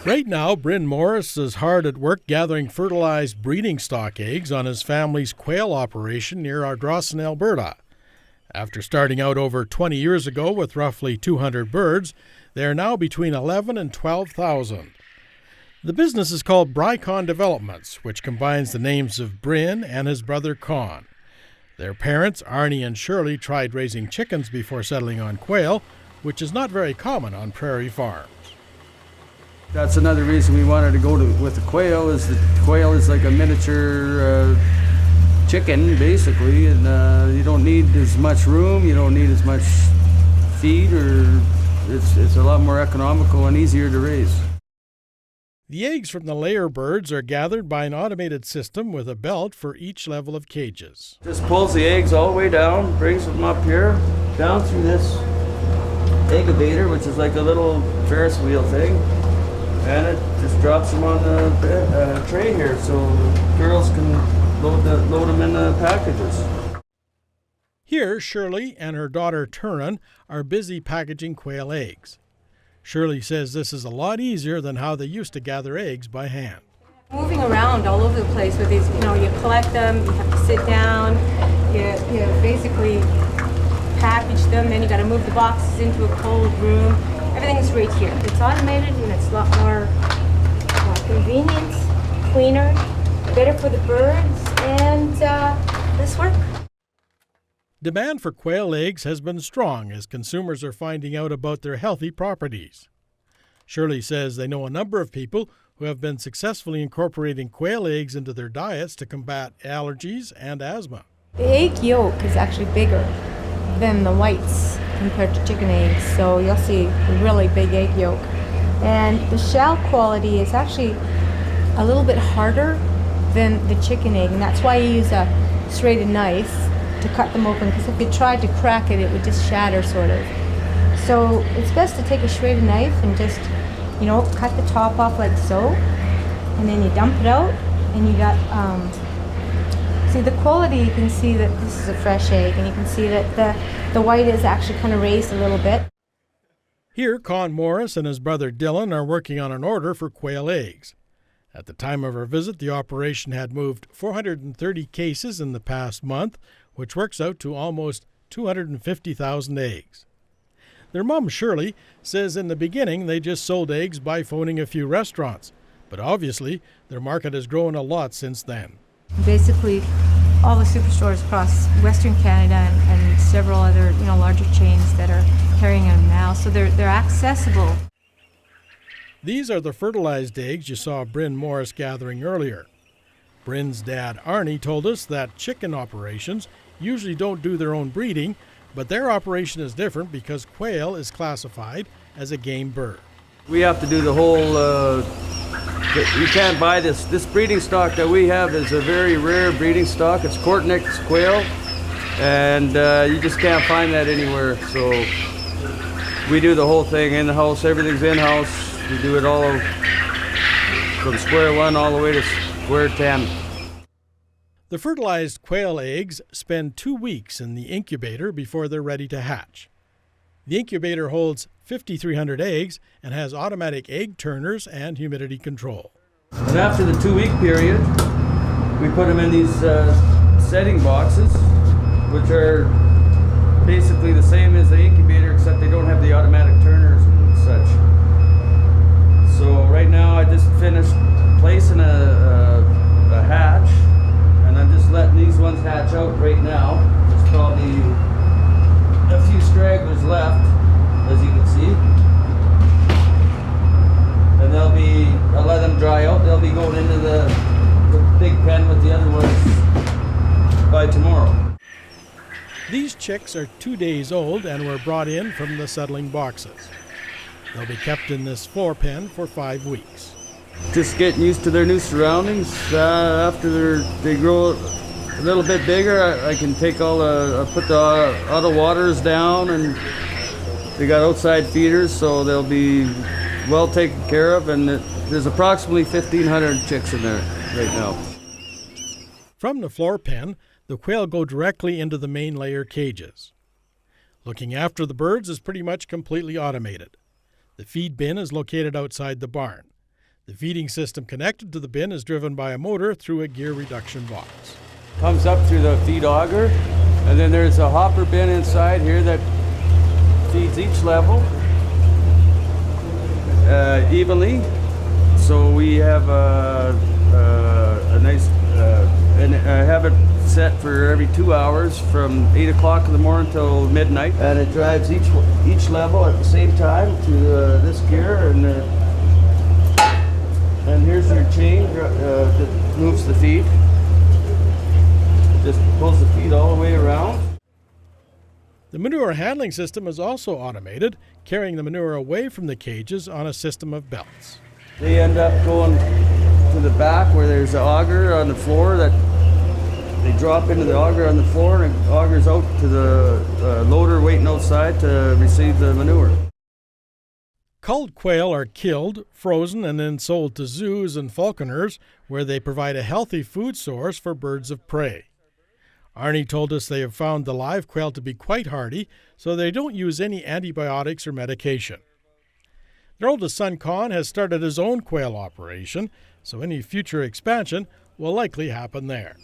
Right now, Bryn Morris is hard at work gathering fertilized breeding stock eggs on his family's quail operation near Ardrossan, Alberta. After starting out over 20 years ago with roughly 200 birds, they are now between 11 and 12,000. The business is called Brycon Developments, which combines the names of Bryn and his brother Con. Their parents, Arnie and Shirley, tried raising chickens before settling on quail, which is not very common on prairie farms. That's another reason we wanted to go with the quail, is that quail is like a miniature chicken, basically, and you don't need as much room, you don't need as much feed, or it's a lot more economical and easier to raise. The eggs from the layer birds are gathered by an automated system with a belt for each level of cages. Just pulls the eggs all the way down, brings them up here, down through this incubator, which is like a little Ferris wheel thing. And it just drops them on the tray here, so girls can load them in the packages. Here, Shirley and her daughter Turin are busy packaging quail eggs. Shirley says this is a lot easier than how they used to gather eggs by hand. Moving around all over the place with these, you collect them, you have to sit down, you basically package them, then you got to move the boxes into a cold room. Everything's right here. It's automated and it's a lot more convenient, cleaner, better for the birds, and less work. Demand for quail eggs has been strong as consumers are finding out about their healthy properties. Shirley says they know a number of people who have been successfully incorporating quail eggs into their diets to combat allergies and asthma. The egg yolk is actually bigger than the whites compared to chicken eggs, so you'll see a really big egg yolk. And the shell quality is actually a little bit harder than the chicken egg, and that's why you use a serrated knife to cut them open, because if you tried to crack it, it would just shatter sort of. So it's best to take a serrated knife and just, cut the top off like so, and then you dump it out, and you got, see the quality, you can see that this is a fresh egg, and you can see that the white is actually kind of raised a little bit. Here, Con Morris and his brother Dylan are working on an order for quail eggs. At the time of our visit, the operation had moved 430 cases in the past month, which works out to almost 250,000 eggs. Their mom, Shirley, says in the beginning they just sold eggs by phoning a few restaurants, but obviously their market has grown a lot since then. Basically, all the superstores across Western Canada and several other, larger chains that are carrying them now, so they're accessible. These are the fertilized eggs you saw Bryn Morris gathering earlier. Bryn's dad, Arnie, told us that chicken operations usually don't do their own breeding, but their operation is different because quail is classified as a game bird. We have to do the whole, you can't buy this. This breeding stock that we have is a very rare breeding stock. It's Cortnick's quail, and you just can't find that anywhere. So we do the whole thing in-house, everything's in-house. We do it all from square one all the way to square 10. The fertilized quail eggs spend 2 weeks in the incubator before they're ready to hatch. The incubator holds 5,300 eggs and has automatic egg turners and humidity control. And after the 2-week period, we put them in these setting boxes, which are basically the same as the incubator, except they don't have the automatic turners and such. So right now I just finished placing a hatch, and I'm just letting these ones hatch out right now. There's probably a few stragglers left, as you can see. And I'll let them dry out. They'll be going into the big pen with the other ones by tomorrow. These chicks are 2 days old and were brought in from the settling boxes. They'll be kept in this floor pen for 5 weeks. Just getting used to their new surroundings. After they grow a little bit bigger, I can take put the auto waters down, and they got outside feeders, so they'll be well taken care of, and there's approximately 1,500 chicks in there right now. From the floor pen, the quail go directly into the main layer cages. Looking after the birds is pretty much completely automated. The feed bin is located outside the barn. The feeding system connected to the bin is driven by a motor through a gear reduction box. Comes up through the feed auger, and then there's a hopper bin inside here that feeds each level evenly. So we have a nice, and I have it set for every 2 hours from 8 o'clock in the morning till midnight. And it drives each level at the same time to this gear, and here's your chain that moves the feed. It just pulls the feed all the way around. The manure handling system is also automated, carrying the manure away from the cages on a system of belts. They end up going to the back where there's an auger on the floor that they drop into the auger on the floor, and it augers out to the loader waiting outside to receive the manure. Culled quail are killed, frozen, and then sold to zoos and falconers, where they provide a healthy food source for birds of prey. Arnie told us they have found the live quail to be quite hardy, so they don't use any antibiotics or medication. Their oldest son, Con, has started his own quail operation, so any future expansion will likely happen there.